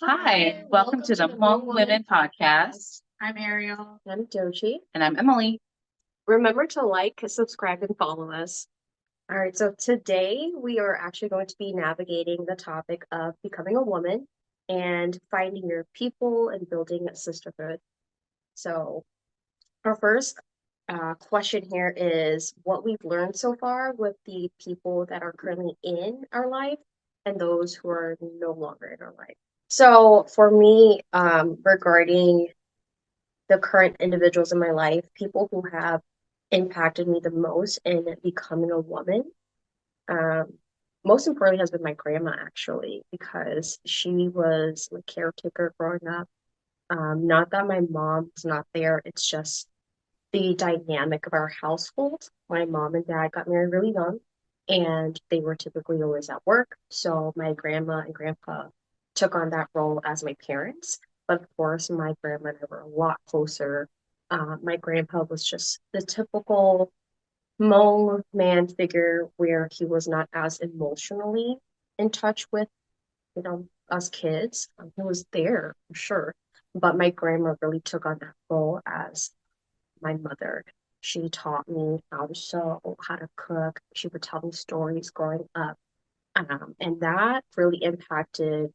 Hi, welcome to the Hmong Women Podcast. I'm Ariel. I'm Doji. And I'm Emily. Remember to like, subscribe, and follow us. All right, so today we are actually going to be navigating the topic of becoming a woman and finding your people and building a sisterhood. So, our first question here is what we've learned so far with the people that are currently in our life and those who are no longer in our life. So, for me, regarding the current individuals in my life, people who have impacted me the most in becoming a woman. Um, Most importantly has been my grandma actually, because she was a caretaker growing up. Not that my mom's not there, it's just the dynamic of our household. My mom and dad got married really young, and they were typically always at work. So my grandma and grandpa took on that role as my parents. But of course, my grandma and I were a lot closer. My grandpa was just the typical Hmong man figure where he was not as emotionally in touch with, us kids. He was there for sure. But my grandma really took on that role as my mother. She taught me how to sew, how to cook. She would tell me stories growing up. And that really impacted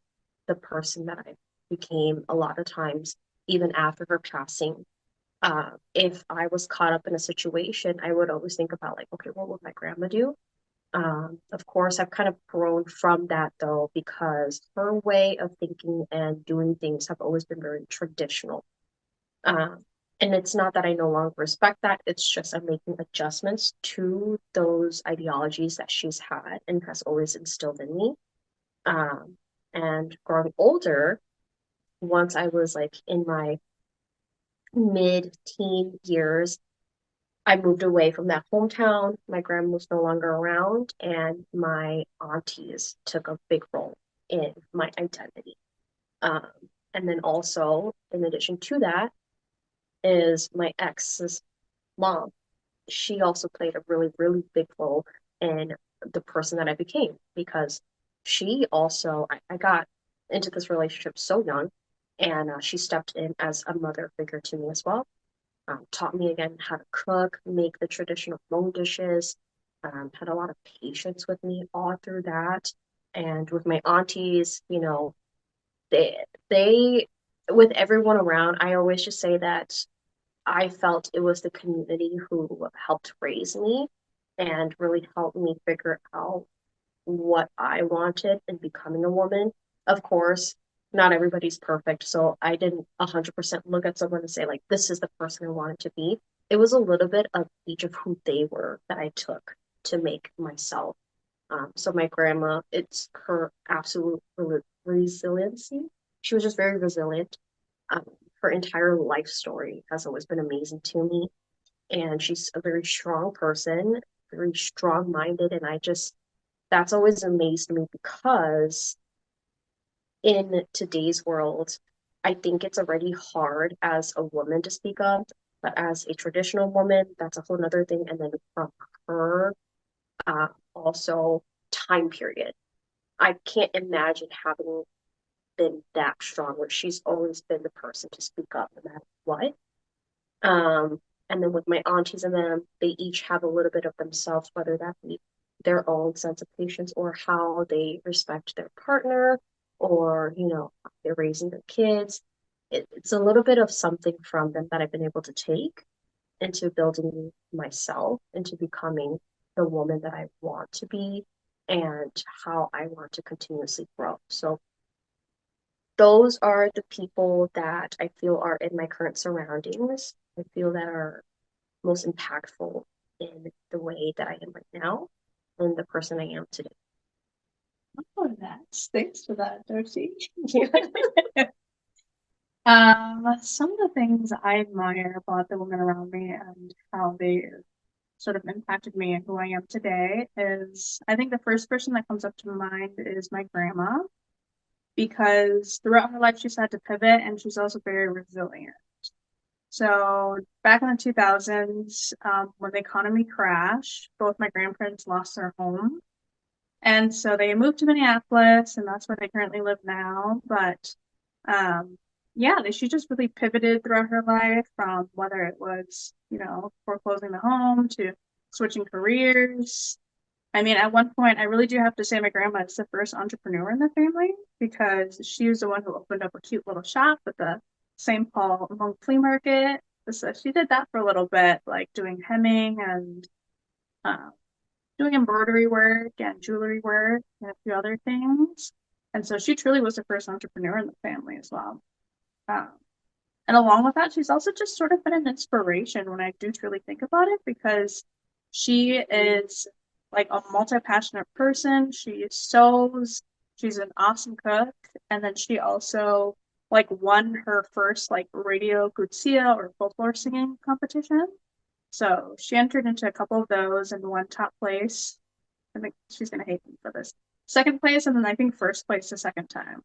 the person that I became a lot of times, even after her passing. If I was caught up in a situation, I would always think about, like, okay, what would my grandma do? Of course, I've kind of grown from that though, because her way of thinking and doing things have always been very traditional. Um, and it's not that I no longer respect that, it's just I'm making adjustments to those ideologies that she's had and has always instilled in me. Um, and growing older, once I was like in my mid-teen years, I moved away from that hometown. My grandma was no longer around, and my aunties took a big role in my identity. Um, and then also, in addition to that, is my ex's mom. She also played a really, really big role in the person that I became, because she also, I got into this relationship so young, and she stepped in as a mother figure to me as well. Taught me again how to cook, make the traditional Hmong dishes, had a lot of patience with me all through that. And with my aunties, they, with everyone around, I always just say that I felt it was the community who helped raise me and really helped me figure out what I wanted in becoming a woman. Of course, not everybody's perfect, so I didn't 100% look at someone and say, like, this is the person I wanted to be. It was a little bit of each of who they were that I took to make myself. So my grandma, it's her absolute resiliency. She was just very resilient. Um, Her entire life story has always been amazing to me. And she's a very strong person, very strong minded. And that's always amazed me, because in today's world, I think it's already hard as a woman to speak up, but as a traditional woman, that's a whole nother thing. And then from her, also time period, I can't imagine having been that strong, where she's always been the person to speak up no matter what. Um, and then with my aunties and them, they each have a little bit of themselves, whether that be their own sense of patience or how they respect their partner, or, how they're raising their kids. It's a little bit of something from them that I've been able to take into building myself, into becoming the woman that I want to be, and how I want to continuously grow. So those are the people that I feel are in my current surroundings. I feel that are most impactful in the way that I am right now and the person I am today. Oh, thanks for that, Darcy. Yeah. Some of the things I admire about the women around me and how they sort of impacted me and who I am today is, I think the first person that comes up to mind is my grandma, because throughout her life she's had to pivot, and she's also very resilient. So back in the 2000s, when the economy crashed, both my grandparents lost their home. And so they moved to Minneapolis, and that's where they currently live now. But Yeah, she just really pivoted throughout her life from whether it was, foreclosing the home to switching careers. I mean, at one point, I really do have to say my grandma is the first entrepreneur in the family because she was the one who opened up a cute little shop at the St. Paul Hmong flea market. So she did that for a little bit, like doing hemming and uh, doing embroidery work and jewelry work and a few other things. And so she truly was the first entrepreneur in the family as well. Um, and along with that, she's also just sort of been an inspiration when I do truly think about it because she is like a multi-passionate person. She sews, she's an awesome cook, and then she also like won her first like radio gutsia or folklore singing competition. So she entered into a couple of those and won top place. I think she's gonna hate me for this. Second place, and then I think first place the second time.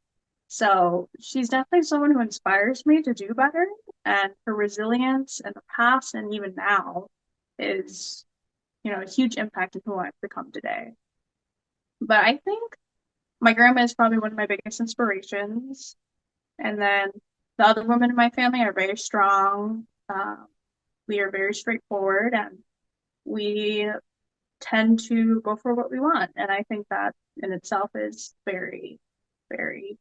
So she's definitely someone who inspires me to do better, and her resilience in the past and even now is, a huge impact on who I've become today. But I think my grandma is probably one of my biggest inspirations. And then the other women in my family are very strong. We are very straightforward and we tend to go for what we want. And I think that in itself is very, very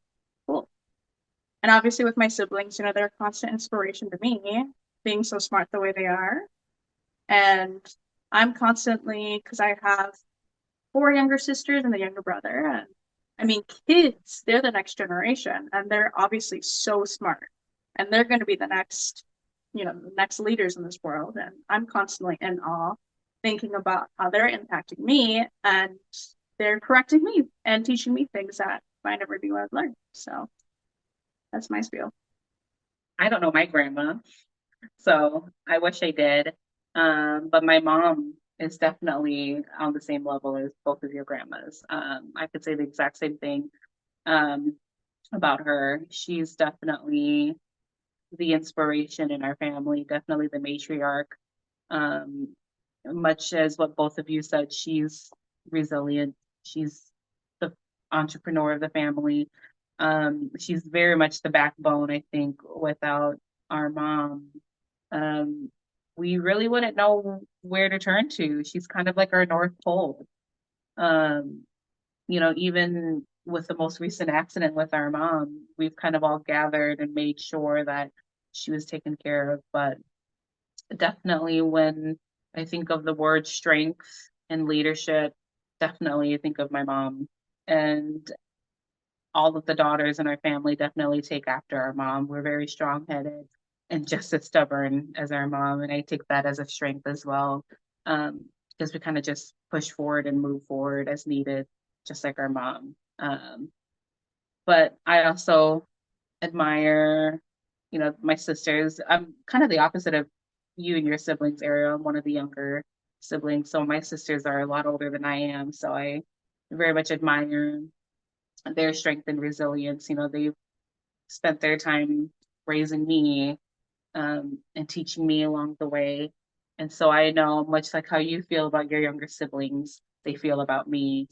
cool. And obviously with my siblings, they're a constant inspiration to me, being so smart the way they are. And I'm constantly, because I have four younger sisters and a younger brother, and I mean, kids, they're the next generation, and they're obviously so smart. And they're going to be the next, the next leaders in this world. And I'm constantly in awe, thinking about how they're impacting me, and they're correcting me and teaching me things that I never knew I'd learned. So that's my spiel. I don't know my grandma, so I wish I did. But my mom is definitely on the same level as both of your grandmas. I could say the exact same thing um, about her. She's definitely the inspiration in our family, definitely the matriarch. Um, Much as what both of you said, she's resilient. She's the entrepreneur of the family. She's very much the backbone, I think. Without our mom, um, we really wouldn't know where to turn to. She's kind of like our North Pole. Um, Even with the most recent accident with our mom, we've kind of all gathered and made sure that she was taken care of. But definitely when I think of the word strength and leadership, definitely I think of my mom. And all of the daughters in our family definitely take after our mom. We're very strong-headed and just as stubborn as our mom. And I take that as a strength as well, because we kind of just push forward and move forward as needed, just like our mom. But I also admire, my sisters. I'm kind of the opposite of you and your siblings, Ariel. I'm one of the younger siblings, so my sisters are a lot older than I am. So I very much admire their strength and resilience. They've spent their time raising me and teaching me along the way. And so I know, much like how you feel about your younger siblings, they feel about me.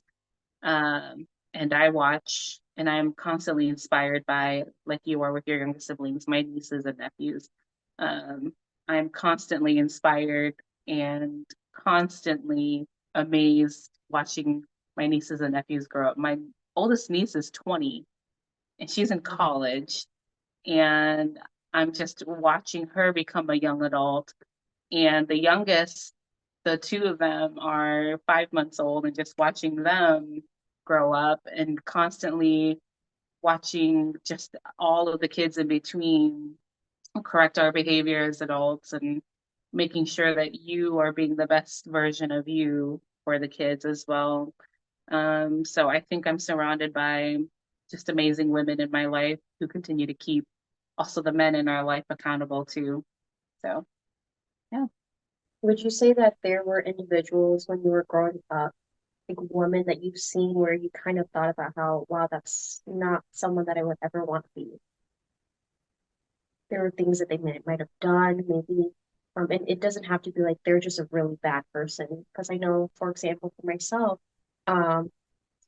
And I watch and I'm constantly inspired by, like you are with your younger siblings, my nieces and nephews. Um, I'm constantly inspired and constantly amazed watching my nieces and nephews grow up. My oldest niece is 20 and she's in college, and I'm just watching her become a young adult. And the youngest, the two of them are 5 months old, and just watching them grow up and constantly watching just all of the kids in between correct our behavior as adults and making sure that you are being the best version of you for the kids as well. So I think I'm surrounded by just amazing women in my life who continue to keep also the men in our life accountable too. So yeah. Would you say that there were individuals when you were growing up, like women that you've seen where you kind of thought about how, wow, that's not someone that I would ever want to be? There were things that they might have done, maybe. And it doesn't have to be like they're just a really bad person. Because I know, for example, for myself, um,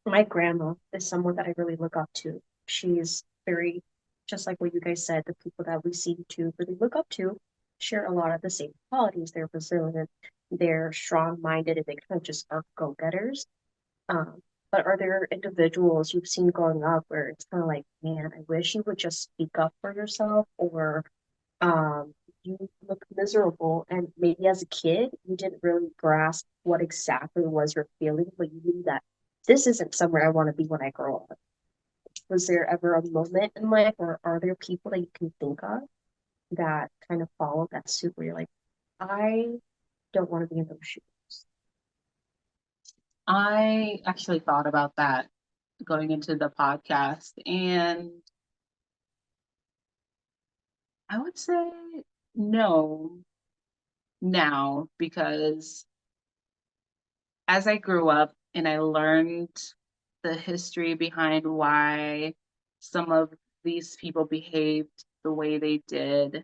my grandma is someone that I really look up to. She's very just like what you guys said, the people that we seem to really look up to share a lot of the same qualities. They're resilient, they're strong-minded, and they kind of just are go-getters. Um, but are there individuals you've seen growing up where it's kind of like, man, I wish you would just speak up for yourself, or um, you look miserable, and maybe as a kid, you didn't really grasp what exactly was your feeling, but you knew that this isn't somewhere I want to be when I grow up. Was there ever a moment in life, or are there people that you can think of that kind of follow that suit where you're like, I don't want to be in those shoes? I actually thought about that going into the podcast, and I would say no now, because as I grew up and I learned the history behind why some of these people behaved the way they did,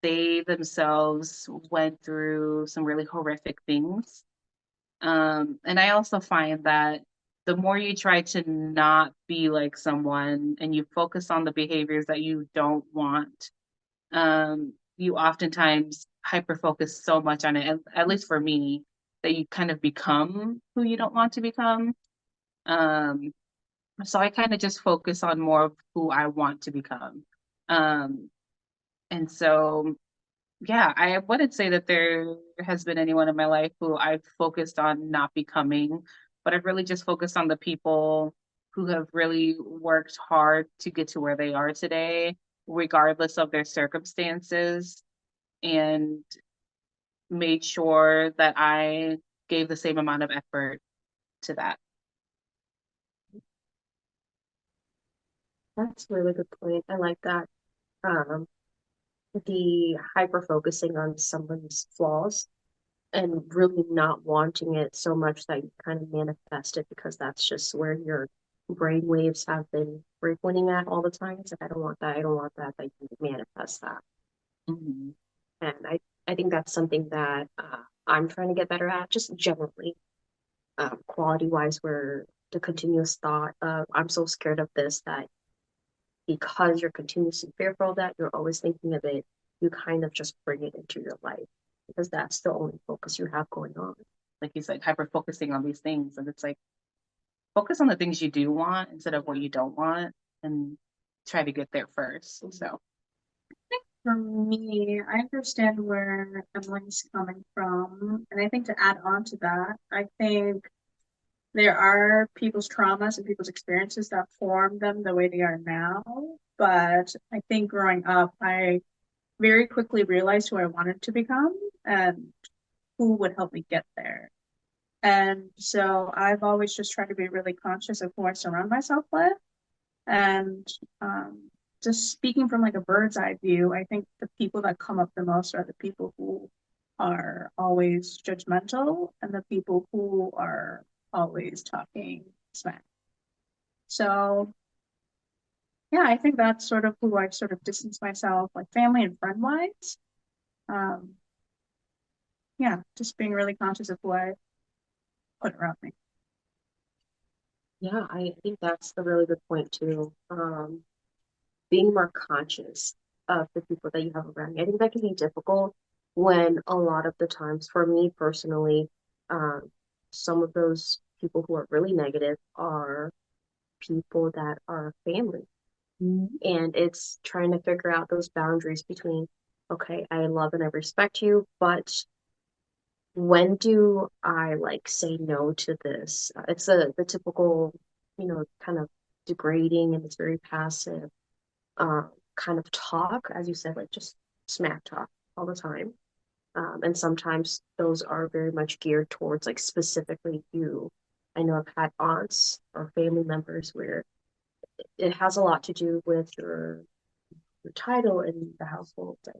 they themselves went through some really horrific things. And I also find that the more you try to not be like someone and you focus on the behaviors that you don't want, you oftentimes hyper focus so much on it, at least for me, that you kind of become who you don't want to become. Um, so I kind of just focus on more of who I want to become. Um, and so yeah, I wouldn't say that there has been anyone in my life who I've focused on not becoming, but I've really just focused on the people who have really worked hard to get to where they are today, regardless of their circumstances, and made sure that I gave the same amount of effort to that. That's a really good point. I like that. Um, the hyper focusing on someone's flaws and really not wanting it so much that you kind of manifest it because that's just where your brain waves have been frequenting at all the time. It's like, I don't want that, I don't want that, that you manifest that. Mhm. And I think that's something that I'm trying to get better at, just generally, quality wise, where the continuous thought of, I'm so scared of this that because you're continuously fearful of that, you're always thinking of it, you kind of just bring it into your life because that's the only focus you have going on. Like you said, hyper focusing on these things. And it's like, focus on the things you do want instead of what you don't want, and try to get there first. So, For me, I understand where Emily's coming from. And I think to add on to that, I think there are people's traumas and people's experiences that form them the way they are now. But I think growing up, I very quickly realized who I wanted to become and who would help me get there. And so I've always just tried to be really conscious of who I surround myself with. And just speaking from like a bird's eye view, I think the people that come up the most are the people who are always judgmental and the people who are always talking smack. So yeah, I think that's sort of who I've sort of distanced myself, like family and friend wise. Um, yeah, just being really conscious of who I put around me. Yeah, I think that's a really good point too. Being more conscious of the people that you have around you. I think that can be difficult when a lot of the times, for me personally, um, some of those people who are really negative are people that are family. And it's trying to figure out those boundaries between, okay, I love and I respect you, but when do I like say no to this? It's the typical, kind of degrading and it's very passive kind of talk, as you said, like just smack talk all the time. And sometimes those are very much geared towards like specifically you. I know I've had aunts or family members where it has a lot to do with your title in the household, like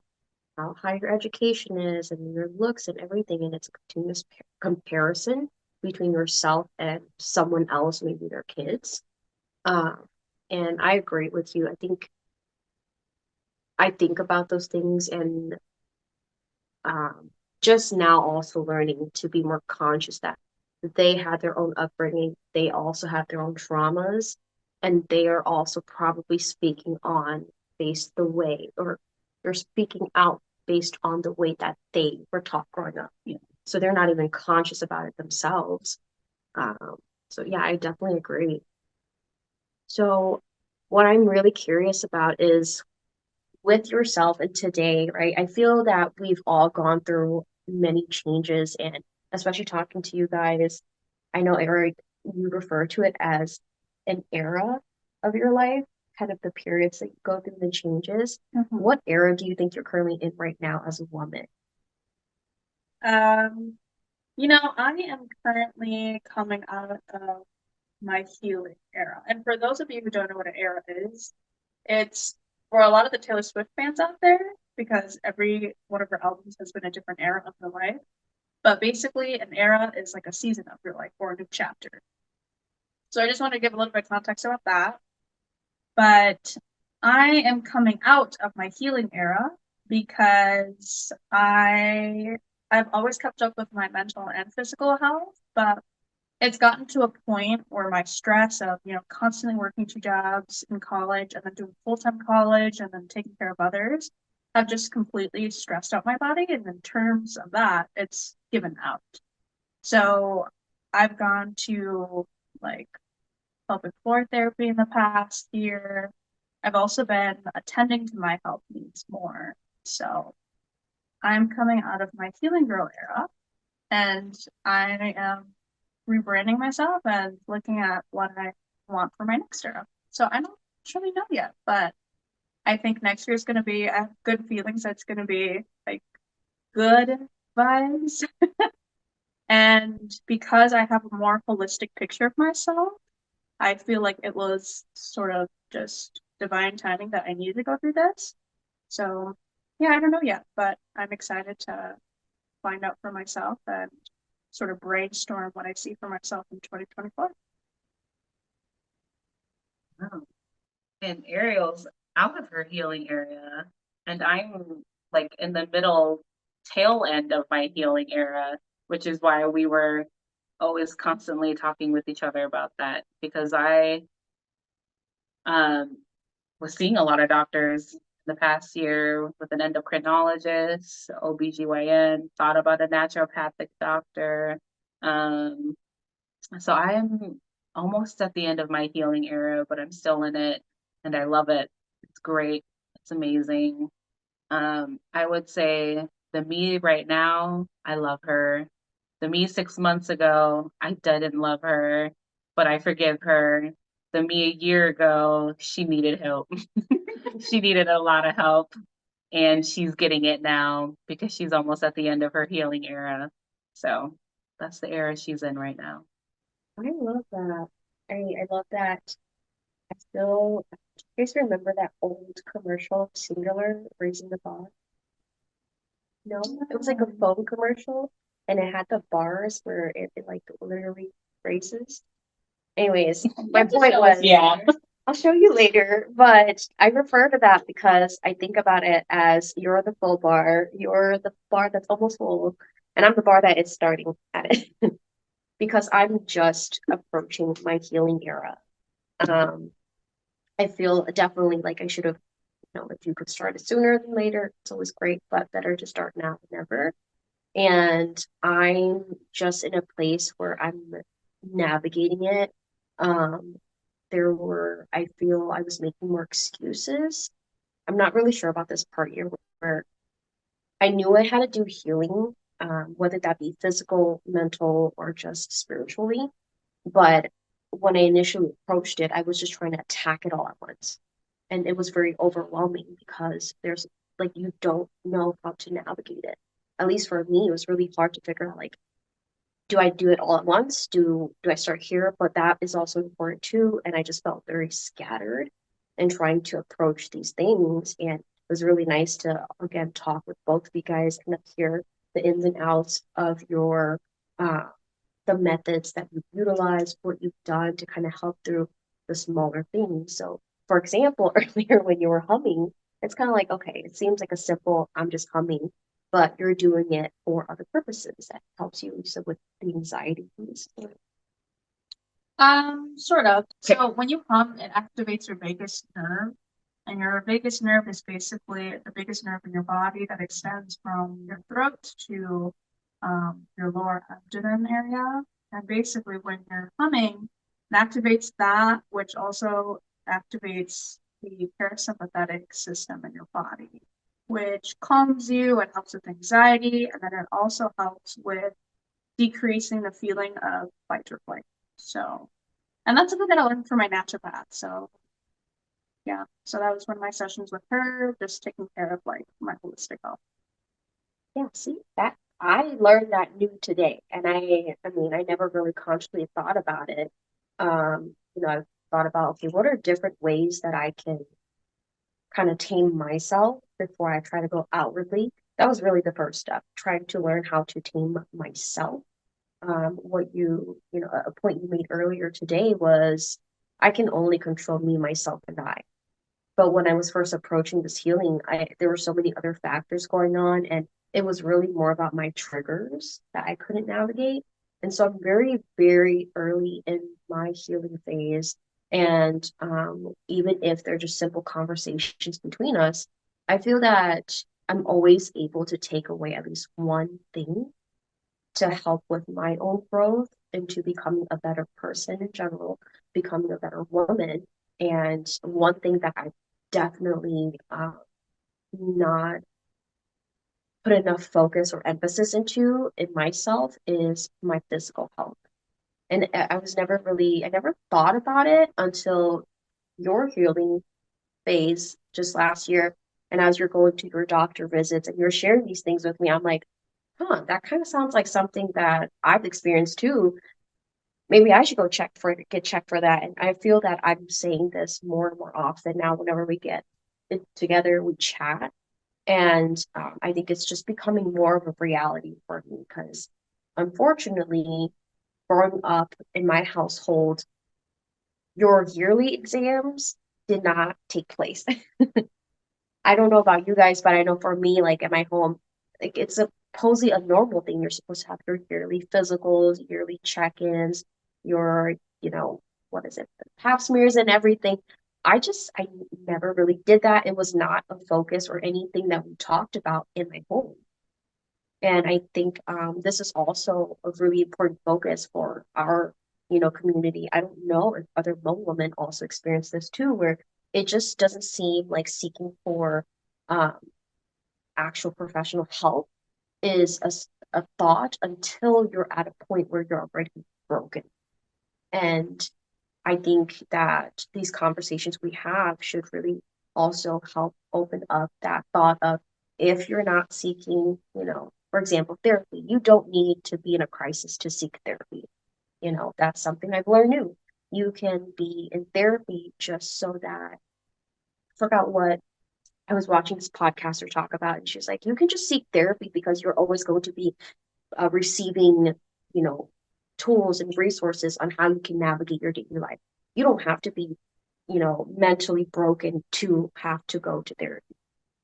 how high your education is and your looks and everything. And it's a continuous comparison between yourself and someone else, maybe their kids. Um, and I agree with you. I think about those things and um, just now also learning to be more conscious that they had their own upbringing. They also have their own traumas. and they are also probably speaking on based the way, or they're speaking out based on the way that they were taught growing up. Yeah. So they're not even conscious about it themselves. So yeah, I definitely agree. So what I'm really curious about is with yourself and today, right? I feel that we've all gone through many changes, and especially talking to you guys, I know Eric, you refer to it as an era of your life, kind of the periods that you go through the changes. Mhm. What era do you think you're currently in right now as a woman? I am currently coming out of my healing era. And for those of you who don't know what an era is, it's for a lot of the Taylor Swift fans out there, because every one of her albums has been a different era of her life. But basically, an era is like a season of your life or a new chapter. So I just want to give a little bit of context about that. But I am coming out of my healing era because I've always kept up with my mental and physical health, but it's gotten to a point where my stress of, constantly working two jobs in college and then doing full-time college and then taking care of others have just completely stressed out my body. And in terms of that, it's given out. So I've gone to like pelvic floor therapy in the past year. I've also been attending to my health needs more. So I'm coming out of my healing girl era and I am rebranding myself and looking at what I want for my next era. So I don't really know yet, but I think next year is going to be, I have good feelings that it's going to be like good vibes. And because I have a more holistic picture of myself, I feel like it was sort of just divine timing that I needed to go through this. So yeah, I don't know yet, but I'm excited to find out for myself and sort of brainstorm what I see for myself in 2024. Wow. And Ariel's out of her healing area, and I'm like in the middle tail end of my healing era, which is why we were always constantly talking with each other about that, because I um, was seeing a lot of doctors in the past year with an endocrinologist, OBGYN, thought about a naturopathic doctor. Um, so I'm almost at the end of my healing era, but I'm still in it and I love it. It's great. It's amazing. I would say the me right now, I love her. The me 6 months ago, I didn't love her, but I forgive her. The me a year ago, she needed help. She needed a lot of help, and she's getting it now because she's almost at the end of her healing era. So that's the era she's in right now. I love that. I love that. I still, do you guys remember that old commercial, Singular, Raising the Bar? No, it was like a phone commercial, and it had the bars where it like literally raises. Anyways, my point was, Yeah. I'll show you later, but I refer to that because I think about it as you're the full bar, you're the bar that's almost full, and I'm the bar that is starting at it because I'm just approaching my healing era. Um, I feel definitely like I should have, if you could start it sooner than later, it's always great, but better to start now than never. And I'm just in a place where I'm navigating it. Um, I feel I was making more excuses. I'm not really sure about this part here where I knew I had to do healing, whether that be physical, mental, or just spiritually. But when I initially approached it, I was just trying to attack it all at once. And it was very overwhelming because there's like you don't know how to navigate it. At least for me, it was really hard to figure out like, do I do it all at once? Do I start here? But that is also important too. And I just felt very scattered in trying to approach these things. And it was really nice to again talk with both of you guys and hear the ins and outs of your the methods that you've utilized, what you've done to kind of help through the smaller things. So, for example, earlier when you were humming, it's kind of like, okay, it seems like a simple, I'm just humming, but you're doing it for other purposes that helps you so with the anxiety piece. Sort of. Okay. So when you hum, it activates your vagus nerve. And your vagus nerve is basically the biggest nerve in your body that extends from your throat to your lower abdomen area. And basically, when you're humming, it activates that, which also activates the parasympathetic system in your body, which calms you and helps with anxiety. And then it also helps with decreasing the feeling of fight or flight. So, and that's something that I learned from my naturopath. So, yeah. So that was one of my sessions with her, just taking care of like my holistic health. Yeah, see that I learned that new today, and I mean, I never really consciously thought about it. I've thought about, okay, what are different ways that I can kind of tame myself before I try to go outwardly? That was really the first step, trying to learn how to tame myself. What a point you made earlier today was I can only control me, myself, and I. But when I was first approaching this healing, there were so many other factors going on, and it was really more about my triggers that I couldn't navigate. And so I'm very, very early in my healing phase. And even if they're just simple conversations between us, I feel that I'm always able to take away at least one thing to help with my own growth into becoming a better person in general, becoming a better woman. And one thing that I definitely not put enough focus or emphasis into in myself is my physical health. And I never thought about it until your healing phase just last year. And as you're going to your doctor visits and you're sharing these things with me, I'm like, huh, that kind of sounds like something that I've experienced too. Maybe I should get checked for that. And I feel that I'm saying this more and more often now whenever we get it together, we chat. And I think it's just becoming more of a reality for me because unfortunately, growing up in my household, your yearly exams did not take place. I don't know about you guys, but I know for me, like at my home, like it's supposedly a normal thing. You're supposed to have your yearly physicals, yearly check-ins, your, what is it, the pap smears and everything. I never really did that. It was not a focus or anything that we talked about in my home. And I think this is also a really important focus for our, community. I don't know if other Hmong women also experience this too, where it just doesn't seem like seeking for um, actual professional help is a thought until you're at a point where you're already broken. And I think that these conversations we have should really also help open up that thought of if you're not seeking, for example, therapy, you don't need to be in a crisis to seek therapy. That's something I've learned new. You can be in therapy just so that, I forgot what I was watching this podcaster talk about, and she's like, you can just seek therapy because you're always going to be receiving, you know, tools and resources on how you can navigate your daily life. You don't have to be, mentally broken to have to go to therapy.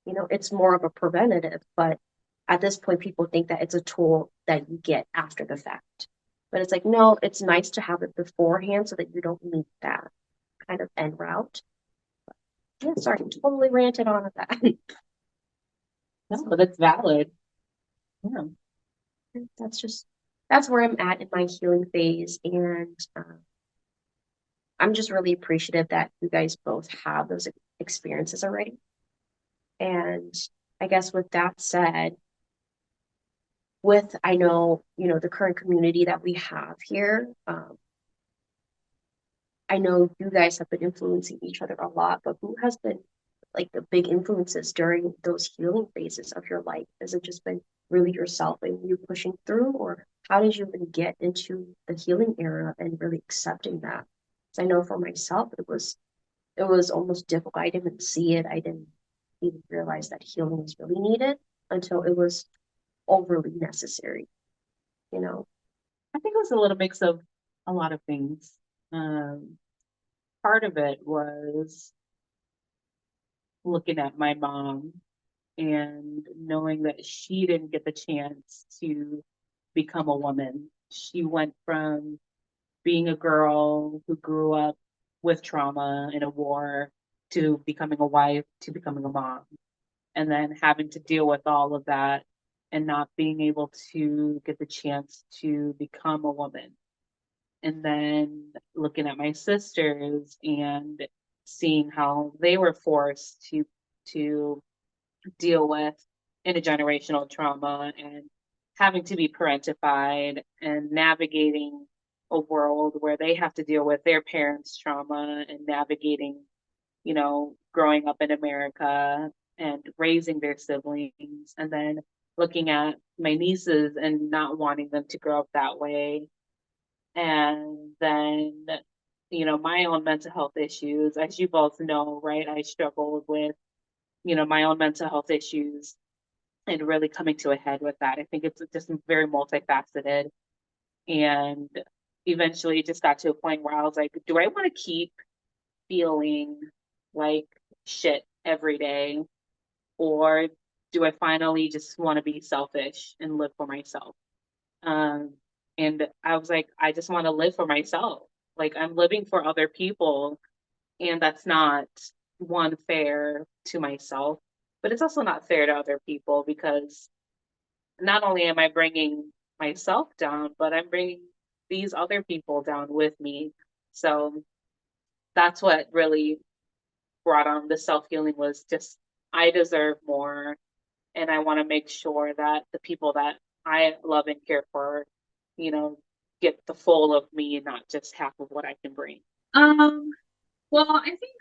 It's more of a preventative, but at this point, people think that it's a tool that you get after the fact. But it's like, no, it's nice to have it beforehand so that you don't meet that kind of end route. Yeah, sorry, totally ranted on at that. No, but that's valid. Yeah. That's where I'm at in my healing phase, and I'm just really appreciative that you guys both have those experiences already. And I guess with that said, I know the current community that we have here, I know you guys have been influencing each other a lot, but who has been like the big influences during those healing phases of your life? Has it just been really yourself and you pushing through, or how did you even get into the healing era and really accepting that? Because I know for myself, it was almost difficult. I didn't see it. I didn't even realize that healing was really needed until it was overly necessary, you know? I think it was a little mix of a lot of things. Part of it was looking at my mom and knowing that she didn't get the chance to become a woman. She went from being a girl who grew up with trauma in a war to becoming a wife to becoming a mom, and then having to deal with all of that and not being able to get the chance to become a woman. And then looking at my sisters and seeing how they were forced to deal with intergenerational trauma and having to be parentified and navigating a world where they have to deal with their parents' trauma and navigating, growing up in America and raising their siblings, and then looking at my nieces and not wanting them to grow up that way. And then, my own mental health issues, as you both know, right? I struggled with, my own mental health issues and really coming to a head with that. I think it's just very multifaceted. And eventually it just got to a point where I was like, do I want to keep feeling like shit every day? Or do I finally just want to be selfish and live for myself? Um, and I was like, I just want to live for myself. Like I'm living for other people, and that's not one fair to myself, but it's also not fair to other people because not only am I bringing myself down, but I'm bringing these other people down with me. So that's what really brought on the self healing was just I deserve more, and I want to make sure that the people that I love and care for, you know, get the full of me and not just half of what I can bring. Um, well, I think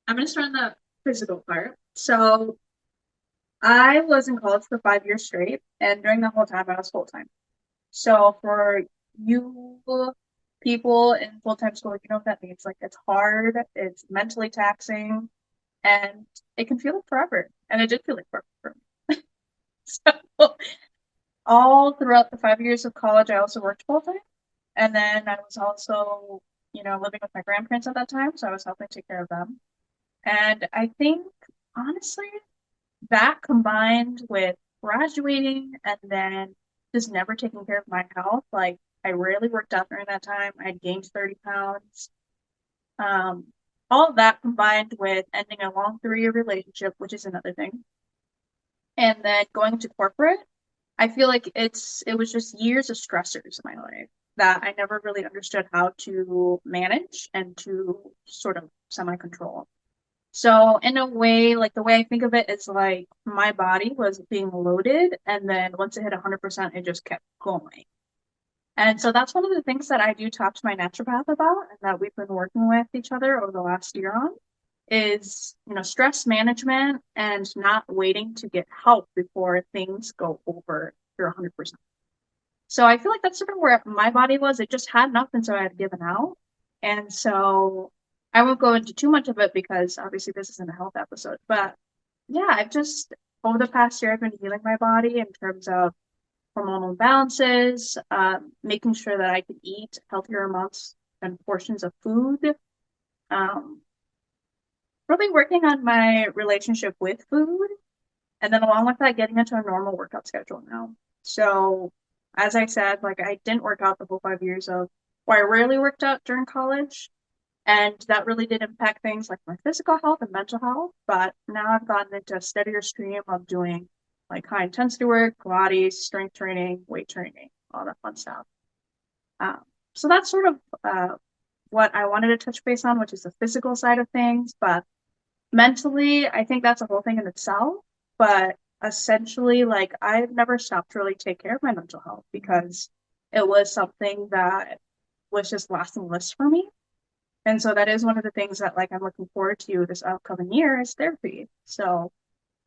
I'm gonna start on the physical part. So I was in college for 5 years straight, and during the whole time I was full time. So for you people in full time school, you know what that means. Like it's hard, it's mentally taxing, and it can feel like forever. And it did feel like forever for me. So all throughout the 5 years of college, I also worked full time. And then I was also, living with my grandparents at that time. So I was helping take care of them. And I think, honestly, that combined with graduating and then just never taking care of my health, like I rarely worked out during that time. I gained 30 pounds. Um, all of that combined with ending a long 3-year relationship, which is another thing, and then going to corporate, I feel like it was just years of stressors in my life that I never really understood how to manage and to sort of semi-control. So in a way, like the way I think of it is like my body was being loaded, and then once it hit 100%, it just kept going. And so that's one of the things that I do talk to my naturopath about, and that we've been working with each other over the last year on, is stress management and not waiting to get help before things go over your 100%. So I feel like that's sort of where my body was. It just had enough, and so I had given out. And so I won't go into too much of it because obviously this isn't a health episode. But yeah, I've just over the past year I've been healing my body in terms of hormonal balances, making sure that I can eat healthier amounts and portions of food. Um, really working on my relationship with food, and then along with that, getting into a normal workout schedule now. So, as I said, like I didn't work out the whole 5 years of, or I rarely worked out during college, and that really did impact things like my physical health and mental health. But now I've gotten into a steadier stream of doing like high intensity work, Pilates, strength training, weight training, all that fun stuff. Um, so that's sort of what I wanted to touch base on, which is the physical side of things. But mentally, I think that's a whole thing in itself. But essentially, like I've never stopped to really take care of my mental health because it was something that was just last on the list for me. And so that is one of the things that like I'm looking forward to this upcoming year is therapy. So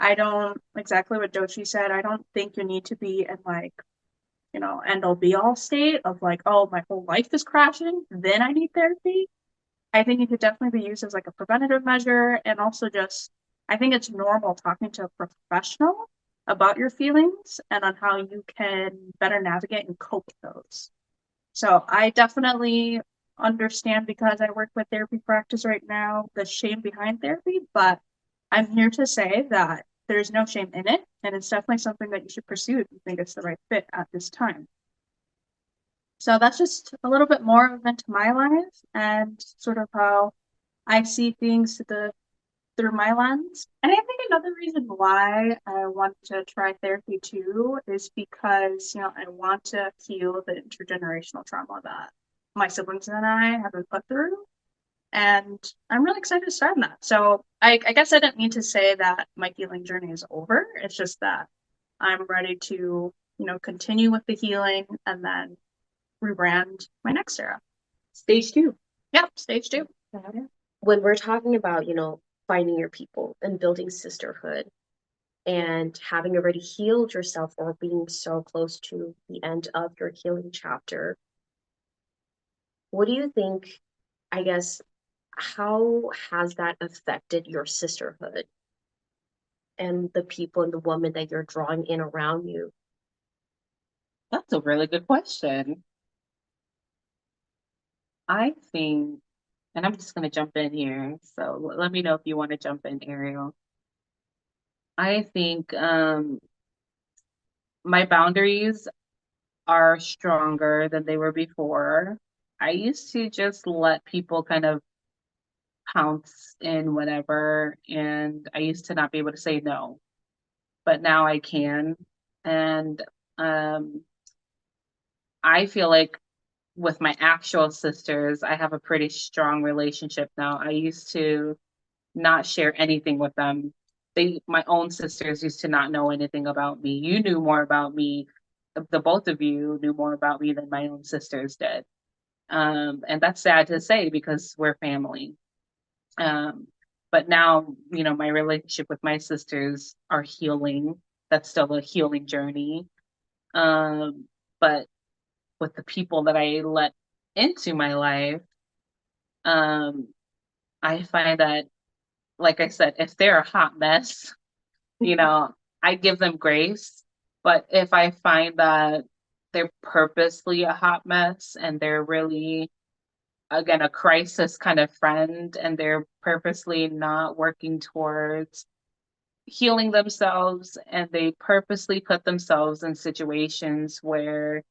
I don't exactly what Dochi said. I don't think you need to be in like, end all be all state of like, oh, my whole life is crashing, then I need therapy. I think it could definitely be used as like a preventative measure, and also just I think it's normal talking to a professional about your feelings and on how you can better navigate and cope with those. So I definitely understand because I work with therapy practice right now, the shame behind therapy, but I'm here to say that there's no shame in it, and it's definitely something that you should pursue if you think it's the right fit at this time. So that's just a little bit more into my life and sort of how I see things through my lens. And I think another reason why I want to try therapy too is because, I want to heal the intergenerational trauma that my siblings and I have been put through. And I'm really excited to start on that. So I guess I didn't mean to say that my healing journey is over. It's just that I'm ready to, continue with the healing and then rebrand my next era. Stage 2. Yep, stage 2. When we're talking about, finding your people and building sisterhood and having already healed yourself or being so close to the end of your healing chapter, what do you think, I guess, how has that affected your sisterhood and the people and the women that you're drawing in around you? That's a really good question. I think, and I'm just going to jump in here. So let me know if you want to jump in, Ariel. I think my boundaries are stronger than they were before. I used to just let people kind of pounce in whatever, and I used to not be able to say no, but now I can. And um, I feel like with my actual sisters, I have a pretty strong relationship now. I used to not share anything with them. My own sisters used to not know anything about me. You knew more about me. The both of you knew more about me than my own sisters did. And that's sad to say because we're family. Um, but now, my relationship with my sisters are healing. That's still a healing journey. But with the people that I let into my life, um, I find that, like I said, if they're a hot mess, I give them grace. But if I find that they're purposely a hot mess and they're really, again, a crisis kind of friend and they're purposely not working towards healing themselves and they purposely put themselves in situations where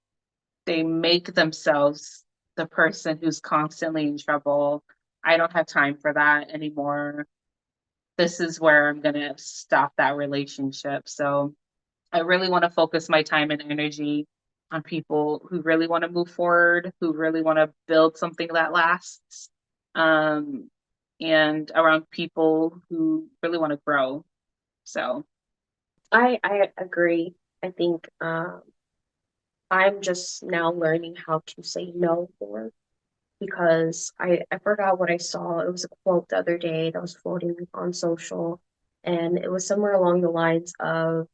they make themselves the person who's constantly in trouble, I don't have time for that anymore. This is where I'm going to stop that relationship. So I really want to focus my time and energy on people who really want to move forward, who really want to build something that lasts, um, and around people who really want to grow. So, I agree. I think I'm just now learning how to say no more because I forgot what I saw. It was a quote the other day that was floating on social, and it was somewhere along the lines of,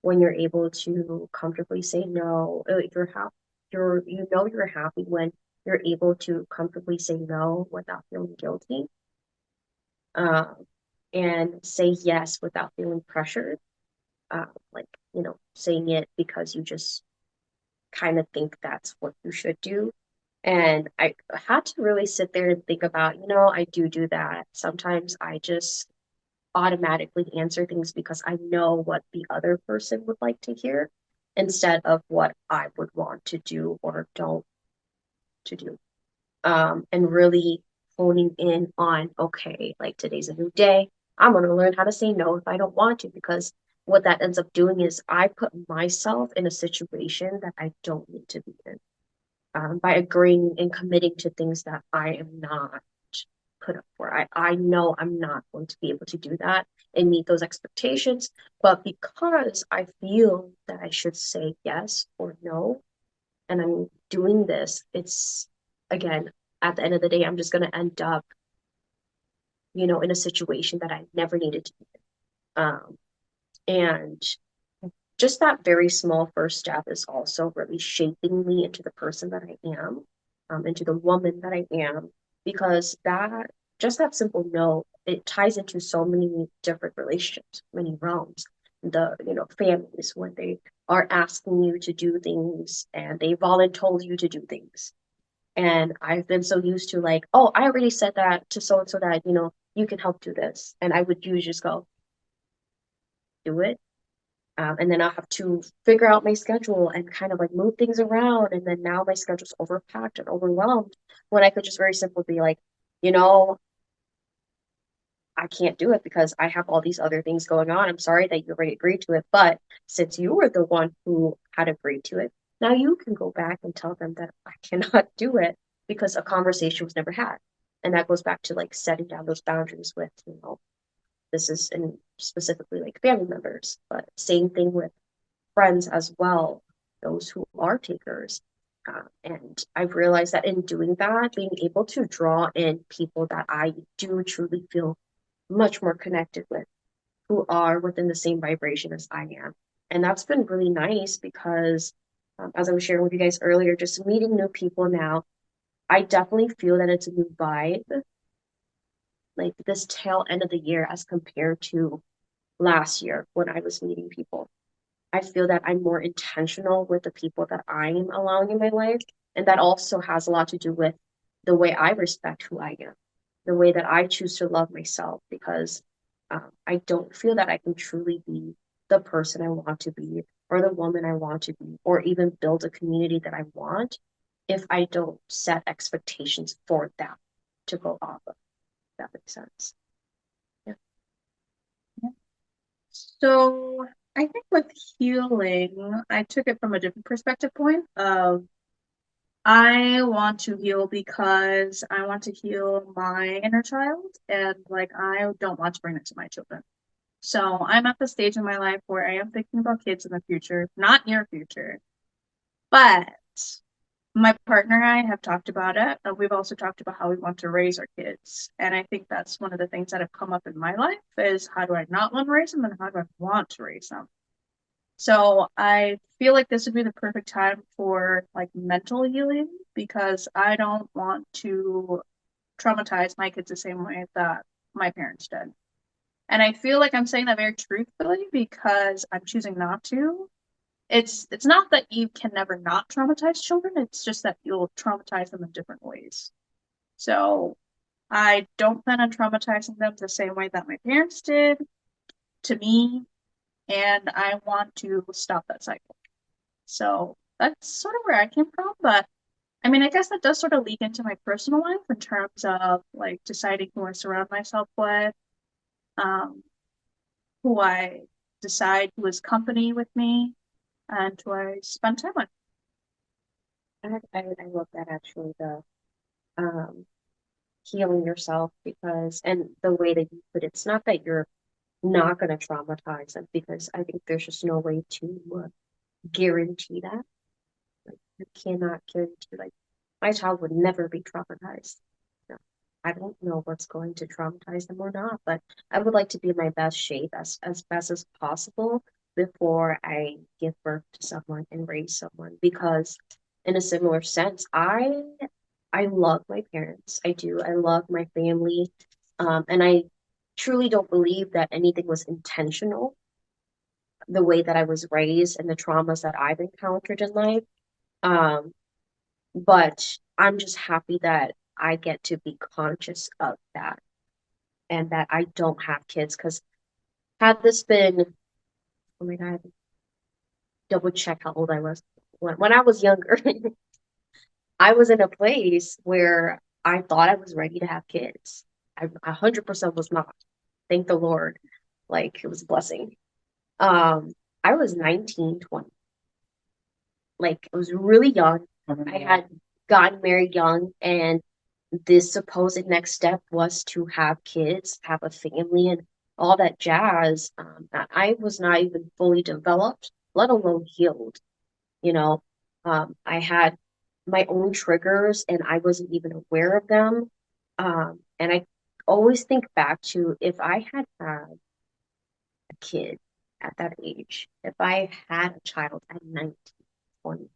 when you're able to comfortably say no, you're happy, you're happy when you're able to comfortably say no without feeling guilty, um, and say yes without feeling pressured, like, saying it because you just kind of think that's what you should do. And I had to really sit there and think about, I do that. Sometimes I just automatically answer things because I know what the other person would like to hear instead of what I would want to do or don't to do. And really honing in on, okay, like today's a new day. I'm going to learn how to say no if I don't want to, because what that ends up doing is I put myself in a situation that I don't need to be in, by agreeing and committing to things that I am not put up for. I know I'm not going to be able to do that and meet those expectations, but because I feel that I should say yes or no, and I'm doing this, it's, again, at the end of the day, I'm just going to end up, in a situation that I never needed to be in. And just that very small first step is also really shaping me into the person that I am, into the woman that I am, because that simple no, it ties into so many different relationships, many realms. Families, when they are asking you to do things and they voluntold you to do things. And I've been so used to, like, oh, I already said that to so and so that, you can help do this. And I would usually just go, do it. And then I'll have to figure out my schedule and kind of like move things around. And then now my schedule's overpacked and overwhelmed when I could just very simply be like, you know, I can't do it because I have all these other things going on. I'm sorry that you already agreed to it, but since you were the one who had agreed to it, now you can go back and tell them that I cannot do it because a conversation was never had. And that goes back to like setting down those boundaries with, this is in specifically like family members, but same thing with friends as well, those who are takers. And I've realized that in doing that, being able to draw in people that I do truly feel much more connected with, who are within the same vibration as I am. And that's been really nice because, as I was sharing with you guys earlier, just meeting new people now, I definitely feel that it's a new vibe, like this tail end of the year as compared to last year when I was meeting people. I feel that I'm more intentional with the people that I'm allowing in my life. And that also has a lot to do with the way I respect who I am, the way that I choose to love myself, because I don't feel that I can truly be the person I want to be or the woman I want to be, or even build a community that I want if I don't set expectations for that to go off of. If that makes sense. Yeah. So I think with healing, I took it from a different perspective point of I want to heal because I want to heal my inner child, and like I don't want to bring it to my children. So I'm at the stage in my life where I am thinking about kids in the future, not near future. But my partner and I have talked about it. We've also talked about how we want to raise our kids. And I think that's one of the things that have come up in my life is how do I not want to raise them and how do I want to raise them? So I feel like this would be the perfect time for like mental healing because I don't want to traumatize my kids the same way that my parents did. And I feel like I'm saying that very truthfully because I'm choosing not to. It's not that you can never not traumatize children, it's just that you'll traumatize them in different ways. So I don't plan on traumatizing them the same way that my parents did to me, and I want to stop that cycle. So that's sort of where I came from, but I mean, I guess that does sort of lead into my personal life in terms of like deciding who I surround myself with, um, who I decide who is company with me, and who I spend time with. I love that actually, the um healing yourself, because and the way that you put it, it's not that you're not going to traumatize them, because I think there's just no way to guarantee that. Like you cannot guarantee, like my child would never be traumatized. No, I don't know what's going to traumatize them or not, but I would like to be in my best shape as best as possible before I give birth to someone and raise someone, because in a similar sense, I love my parents. I do. I love my family. And I truly don't believe that anything was intentional, the way that I was raised and the traumas that I've encountered in life. Um, but I'm just happy that I get to be conscious of that and that I don't have kids. Because had this been, oh my God, double check how old I was. When I was younger, I was in a place where I thought I was ready to have kids. I 100% was not. Thank the Lord. Like it was a blessing. Um, I was 19, 20. Like I was really young. I had gotten married young, and this supposed next step was to have kids, have a family, and all that jazz. I was not even fully developed, let alone healed. You know, I had my own triggers and I wasn't even aware of them. And I always think back to if I had had a kid at that age, if I had a child at 19, 20,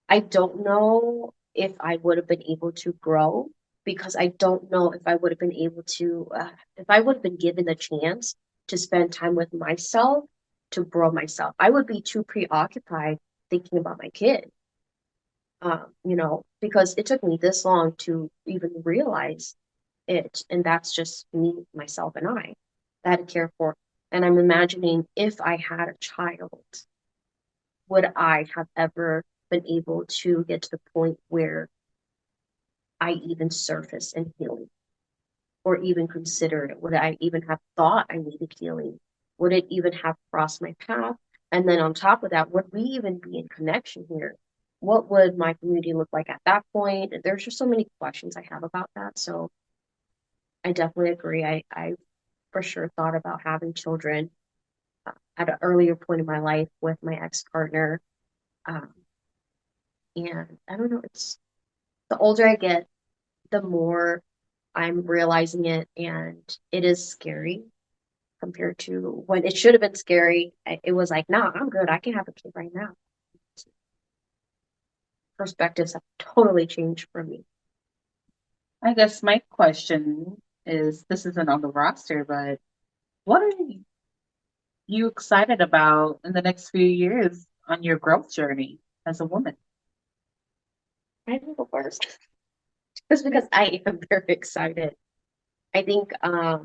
I don't know if I would have been able to grow, because I don't know if I would have been able to, if I would have been given the chance to spend time with myself, to grow myself. I would be too preoccupied thinking about my kid, because it took me this long to even realize it. And that's just me, myself, and I had to care for And I'm imagining if I had a child, would I have ever been able to get to the point where I even surface in healing or even consider it? Would I even have thought I needed healing? Would it even have crossed my path? And then on top of that, would we even be in connection here? What would my community look like at that point? There's just so many questions I have about that. So I definitely agree. I for sure thought about having children at an earlier point in my life with my ex-partner. Um, and I don't know, it's the older I get, the more I'm realizing it, and it is scary compared to when it should have been scary. It was like, nah, I'm good. I can have a kid right now. Perspectives have totally changed for me. I guess my question is, this isn't on the roster, but what are you excited about in the next few years on your growth journey as a woman? I will go first. Just because I am very excited. I think I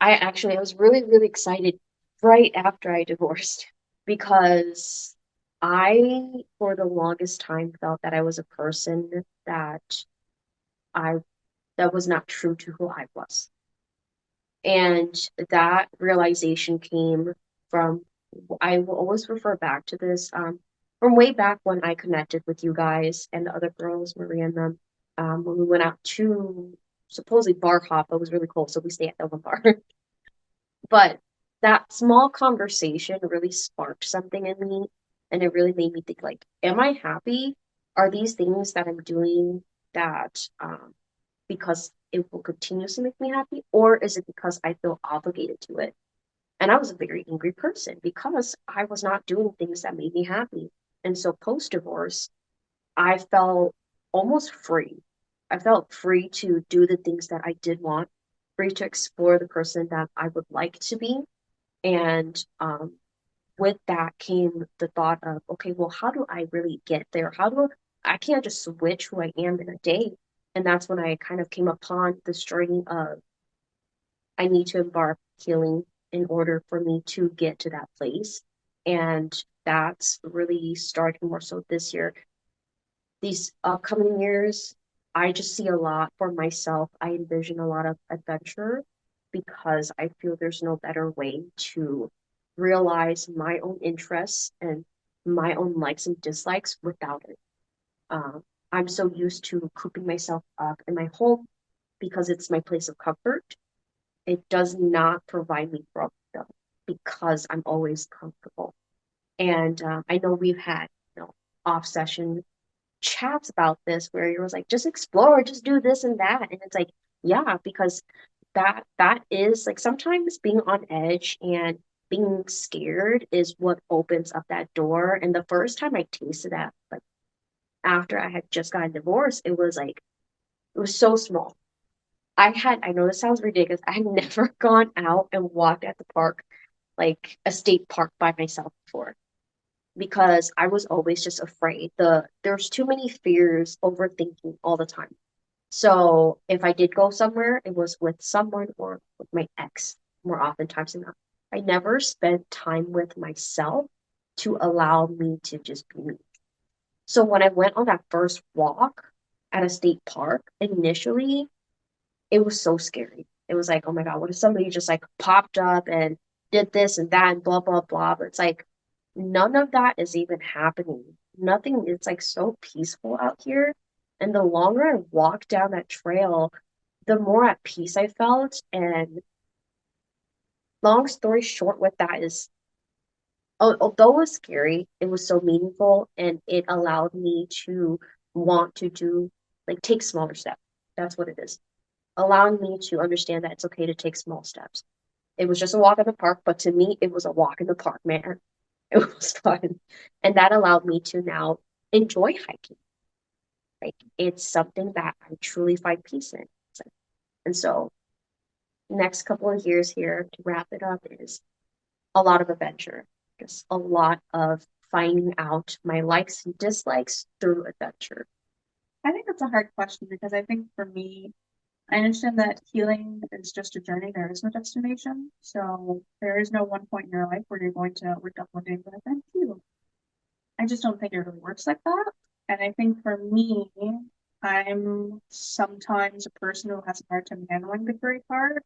was really, really excited right after I divorced because I, for the longest time, felt that I was a person I that was not true to who I was. And that realization came from, I will always refer back to this, from way back when I connected with you guys and the other girls, Maria and them, when we went out to supposedly bar hop. It was really cool, so we stayed at the one bar. But that small conversation really sparked something in me, and it really made me think, like, am I happy? Are these things that I'm doing that because it will continuously make me happy, or is it because I feel obligated to it? And I was a very angry person because I was not doing things that made me happy. And so post divorce, I felt almost free. I felt free to do the things that I did want, free to explore the person that I would like to be. And with that came the thought of, okay, well, how do I really get there? I can't just switch who I am in a day. And that's when I kind of came upon this journey of I need to embark healing in order for me to get to that place. And that's really starting more so this year. These upcoming years, I just see a lot for myself. I envision a lot of adventure because I feel there's no better way to realize my own interests and my own likes and dislikes without it. Um, I'm so used to cooping myself up in my home because it's my place of comfort. It does not provide me growth though, because I'm always comfortable. And I know we've had, off session chats about this where you're like, just explore, just do this and that. And it's like, yeah, because that is like sometimes being on edge and being scared is what opens up that door. And the first time I tasted that, like after I had just gotten divorced, it was like, it was so small. I know this sounds ridiculous. I had never gone out and walked at the park, like a state park by myself before, because I was always just afraid. There's too many fears, overthinking all the time. So if I did go somewhere, it was with someone or with my ex more oftentimes than not. I never spent time with myself to allow me to just be me. So when I went on that first walk at a state park, initially it was so scary. It was like, oh my God, what if somebody just like popped up and did this and that and blah, blah, blah. But it's like, none of that is even happening. Nothing, it's like so peaceful out here. And the longer I walked down that trail, the more at peace I felt. And long story short, with that is, although it was scary, it was so meaningful and it allowed me to want to do, like, take smaller steps. That's what it is, allowing me to understand that it's okay to take small steps. It was just a walk in the park, but to me, it was a walk in the park, man. It was fun. And that allowed me to now enjoy hiking. Like it's something that I truly find peace in. And so next couple of years here to wrap it up is a lot of adventure. Just a lot of finding out my likes and dislikes through adventure. I think that's a hard question because I think for me, I understand that healing is just a journey. There is no destination. So there is no one point in your life where you're going to wake up one day and be like, I'm healed. I just don't think it really works like that. And I think for me, I'm sometimes a person who has a hard time handling the great part.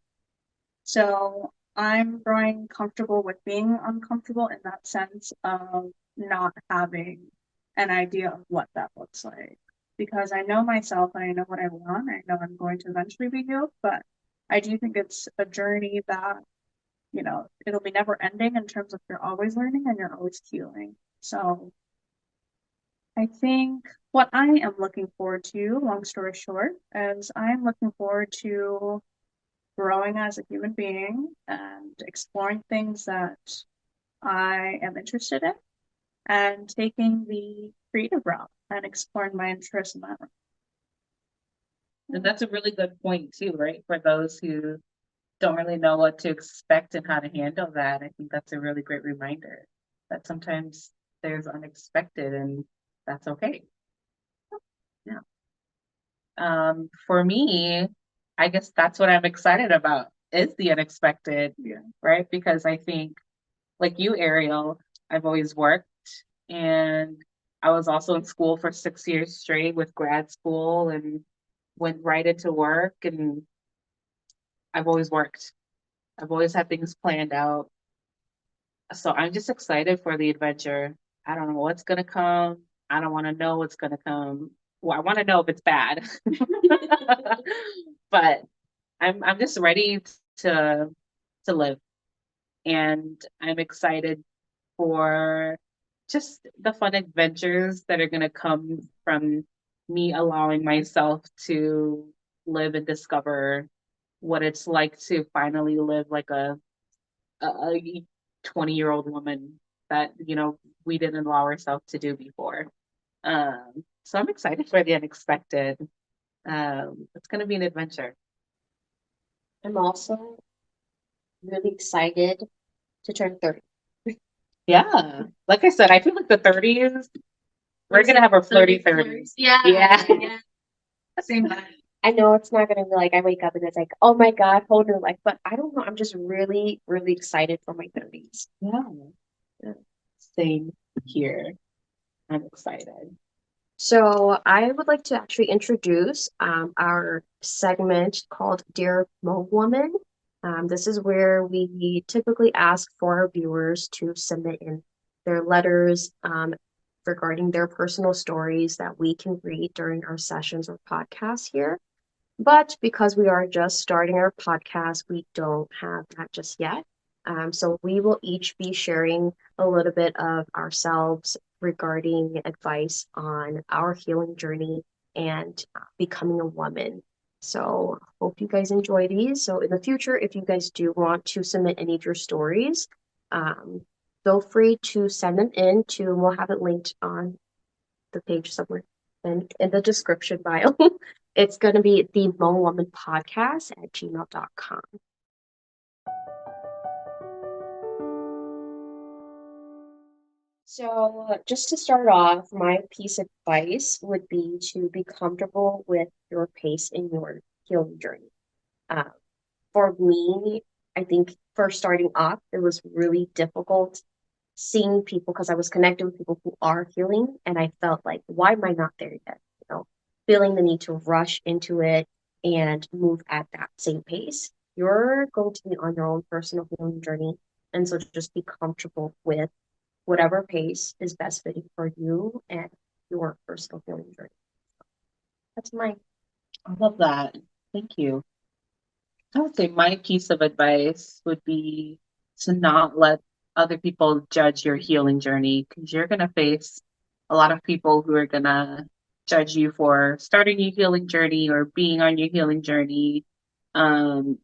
So I'm growing comfortable with being uncomfortable in that sense of not having an idea of what that looks like. Because I know myself and I know what I want. I know I'm going to eventually be healed, but I do think it's a journey that, it'll be never ending in terms of you're always learning and you're always healing. So I think what I am looking forward to, long story short, is I'm looking forward to growing as a human being and exploring things that I am interested in and taking the creative route and exploring my interests in that. And that's a really good point too, right? For those who don't really know what to expect and how to handle that. I think that's a really great reminder that sometimes there's unexpected and that's okay. Yeah. For me, I guess that's what I'm excited about is the unexpected, Yeah. right? Because I think like you, Ariel, I've always worked and I was also in school for 6 years straight with grad school and went right into work and I've always worked. I've always had things planned out. So I'm just excited for the adventure. I don't know what's gonna come. I don't want to know what's gonna come. Well, I want to know if it's bad. But I'm just ready to to live. And I'm excited for just the fun adventures that are gonna come from me allowing myself to live and discover what it's like to finally live like a 20-year-old woman that we didn't allow ourselves to do before. So I'm excited for the unexpected. It's going to be an adventure. I'm also really excited to turn 30. Yeah, like I said, I feel like the 30s we're gonna have our flirty 30s. Yeah. Yeah. Same vibe. I know it's not gonna be like I wake up and it's like, oh my God, whole new life. But I don't know. I'm just really, really excited for my 30s. Yeah. Same here. I'm excited. So I would like to actually introduce our segment called Dear Hmong Woman. This is where we typically ask for our viewers to submit in their letters regarding their personal stories that we can read during our sessions or podcasts here. But because we are just starting our podcast, we don't have that just yet. So we will each be sharing a little bit of ourselves regarding advice on our healing journey and becoming a woman. So hope you guys enjoy these. So in the future, if you guys do want to submit any of your stories, feel free to send them in to, we'll have it linked on the page somewhere and in the description bio. It's going to be the thehmongwomenpodcast at gmail.com. So just to start off, my piece of advice would be to be comfortable with your pace in your healing journey. Uh, for me, I think first starting off, it was really difficult seeing people because I was connected with people who are healing, and I felt like, why am I not there yet? Feeling the need to rush into it and move at that same pace. You're going to be on your own personal healing journey, and so just be comfortable with whatever pace is best fitting for you and your personal healing journey. That's mine. I love that. Thank you. I would say my piece of advice would be to not let other people judge your healing journey because you're going to face a lot of people who are going to judge you for starting your healing journey or being on your healing journey um,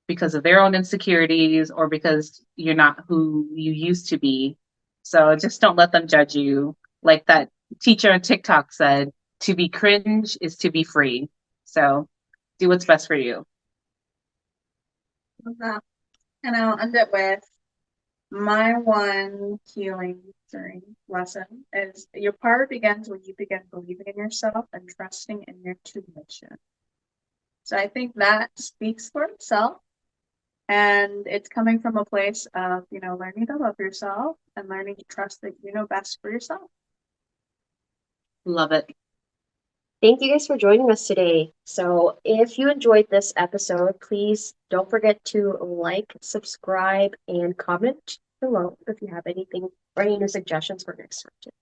because of their own insecurities or because you're not who you used to be. So just don't let them judge you. Like that teacher on TikTok said, to be cringe is to be free. So do what's best for you. Love that. And I'll end it with my one healing lesson is your power begins when you begin believing in yourself and trusting in your intuition. So I think that speaks for itself. And it's coming from a place of, learning to love yourself and learning to trust that you know best for yourself. Love it. Thank you guys for joining us today. So if you enjoyed this episode, please don't forget to like, subscribe, and comment below if you have anything or any new suggestions for next time.